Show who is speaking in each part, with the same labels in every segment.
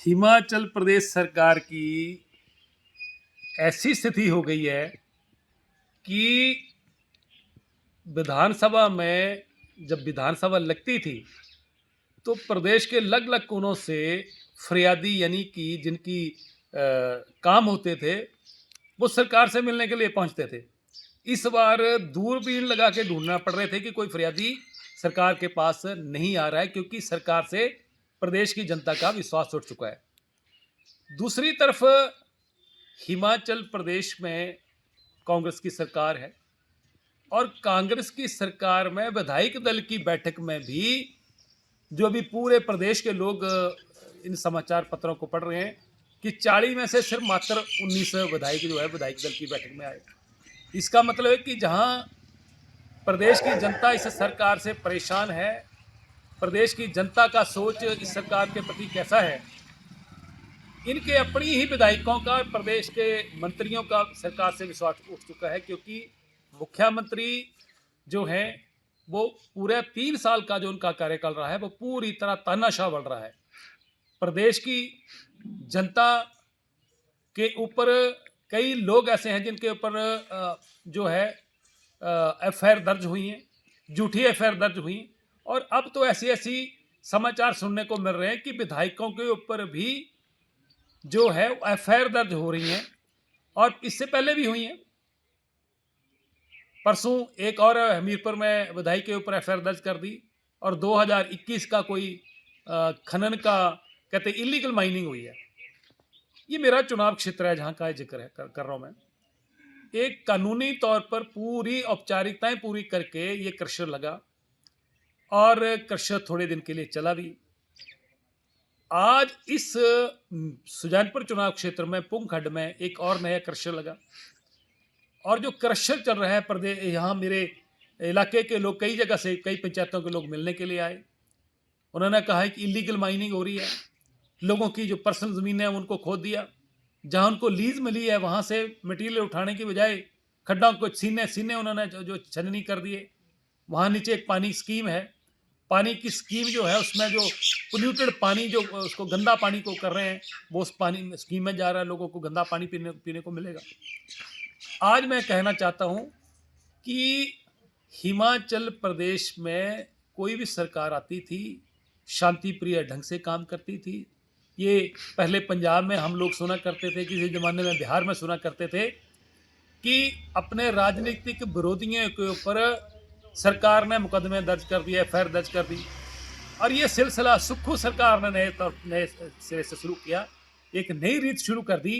Speaker 1: हिमाचल प्रदेश सरकार की ऐसी स्थिति हो गई है कि विधानसभा में जब विधानसभा लगती थी तो प्रदेश के अलग अलग कोनों से फरियादी यानी कि जिनकी काम होते थे वो सरकार से मिलने के लिए पहुंचते थे। इस बार दूरबीन लगा के ढूंढना पड़ रहे थे कि कोई फरियादी सरकार के पास नहीं आ रहा है, क्योंकि सरकार से प्रदेश की जनता का विश्वास उठ चुका है। दूसरी तरफ हिमाचल प्रदेश में कांग्रेस की सरकार है और कांग्रेस की सरकार में विधायक दल की बैठक में भी जो अभी पूरे प्रदेश के लोग इन समाचार पत्रों को पढ़ रहे हैं कि 40 में से सिर्फ मात्र 19 विधायक जो है विधायक दल की बैठक में आए। इसका मतलब है कि जहां प्रदेश की जनता इस सरकार से परेशान है, प्रदेश की जनता का सोच इस सरकार के प्रति कैसा है, इनके अपनी ही विधायकों का, प्रदेश के मंत्रियों का सरकार से विश्वास उठ चुका है। क्योंकि मुख्यमंत्री जो हैं वो पूरे 3 साल का जो उनका कार्यकाल रहा है वो पूरी तरह तानाशाह बढ़ रहा है। प्रदेश की जनता के ऊपर कई लोग ऐसे हैं जिनके ऊपर जो है एफआईआर दर्ज हुई हैं, झूठी एफआईआर दर्ज हुई, और अब तो ऐसी ऐसी समाचार सुनने को मिल रहे हैं कि विधायकों के ऊपर भी जो है एफआईआर दर्ज हो रही हैं और इससे पहले भी हुई हैं। परसों एक और हमीरपुर में विधायक के ऊपर एफआईआर दर्ज कर दी और 2021 का कोई खनन का कहते इलीगल माइनिंग हुई है। ये मेरा चुनाव क्षेत्र है जहाँ का जिक्र है कर रहा हूँ मैं। एक कानूनी तौर पर पूरी औपचारिकताएं पूरी करके ये क्रशर लगा और क्रशर थोड़े दिन के लिए चला भी। आज इस सुजानपुर चुनाव क्षेत्र में पुंगखड्ड में एक और नया क्रशर लगा और जो क्रशर चल रहा है प्रदेश, यहाँ मेरे इलाके के लोग कई जगह से, कई पंचायतों के लोग मिलने के लिए आए। उन्होंने कहा है कि इलीगल माइनिंग हो रही है, लोगों की जो पर्सनल ज़मीनें हैं उनको खोद दिया, जहाँ उनको लीज मिली है वहाँ से मटीरियल उठाने की बजाय खड्डों को सीने उन्होंने जो छननी कर दिए। वहाँ नीचे एक पानी स्कीम है, पानी की स्कीम जो है उसमें जो पोल्यूटेड पानी जो उसको गंदा पानी को कर रहे हैं वो उस पानी स्कीम में जा रहा है, लोगों को गंदा पानी पीने को मिलेगा। आज मैं कहना चाहता हूँ कि हिमाचल प्रदेश में कोई भी सरकार आती थी शांति प्रिय ढंग से काम करती थी। ये पहले पंजाब में हम लोग सुना करते थे, किसी ज़माने में बिहार में सुना करते थे कि अपने राजनीतिक विरोधियों के ऊपर सरकार ने मुकदमे दर्ज कर दिए, एफआईआर दर्ज कर दी। और ये सिलसिला सुक्खू सरकार ने नए सिरे से शुरू किया, एक नई रीत शुरू कर दी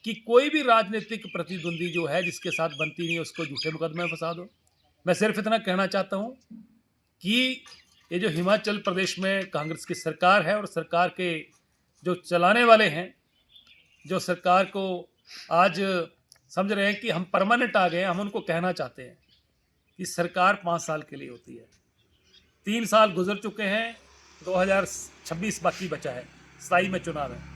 Speaker 1: कि कोई भी राजनीतिक प्रतिद्वंदी जो है जिसके साथ बनती नहीं उसको झूठे मुकदमे में फंसा दो। मैं सिर्फ इतना कहना चाहता हूँ कि ये जो हिमाचल प्रदेश में कांग्रेस की सरकार है और सरकार के जो चलाने वाले हैं, जो सरकार को आज समझ रहे हैं कि हम परमानेंट आ गए, हम उनको कहना चाहते हैं कि सरकार 5 साल के लिए होती है। 3 साल गुजर चुके हैं, 2026 बाकी बचा है, 27 में चुनाव है।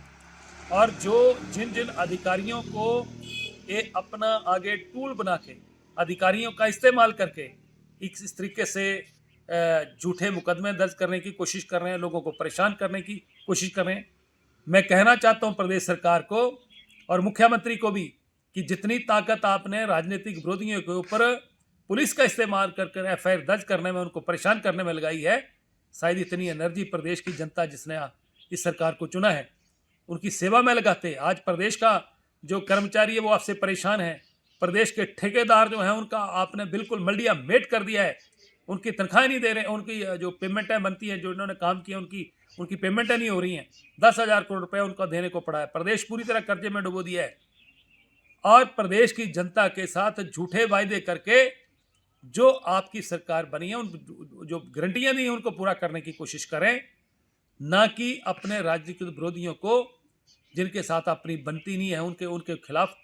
Speaker 1: और जो जिन अधिकारियों को ये अपना आगे टूल बना के, अधिकारियों का इस्तेमाल करके इस तरीके से झूठे मुकदमे दर्ज करने की कोशिश कर रहे हैं, लोगों को परेशान करने की कोशिश कर रहे हैं, मैं कहना चाहता हूं प्रदेश सरकार को और मुख्यमंत्री को भी कि जितनी ताकत आपने राजनीतिक विरोधियों के ऊपर पुलिस का इस्तेमाल कर एफआईआर दर्ज करने में, उनको परेशान करने में लगाई है, शायद इतनी एनर्जी प्रदेश की जनता जिसने इस सरकार को चुना है उनकी सेवा में लगाते। आज प्रदेश का जो कर्मचारी है वो आपसे परेशान है, प्रदेश के ठेकेदार जो हैं उनका आपने बिल्कुल मल्डिया मेट कर दिया है, उनकी तनख्वाहें नहीं दे रहे हैं, उनकी जो पेमेंटें बनती हैं, जो इन्होंने काम किया उनकी पेमेंटें नहीं हो रही हैं। 10,000 करोड़ रुपये उनको देने को पड़ा है। प्रदेश पूरी तरह कर्जे में डुबो दिया है और प्रदेश की जनता के साथ झूठे वायदे करके जो आपकी सरकार बनी है, उन जो गारंटियां दी हैं उनको पूरा करने की कोशिश करें, ना कि अपने राजनीतिक विरोधियों को जिनके साथ अपनी बनती नहीं है उनके खिलाफ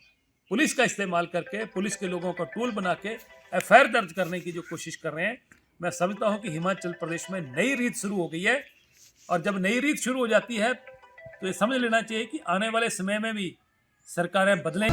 Speaker 1: पुलिस का इस्तेमाल करके, पुलिस के लोगों को टूल बना के एफआईआर दर्ज करने की जो कोशिश कर रहे हैं। मैं समझता हूं कि हिमाचल प्रदेश में नई रीत शुरू हो गई है और जब नई रीत शुरू हो जाती है तो ये समझ लेना चाहिए कि आने वाले समय में भी सरकारें बदलें।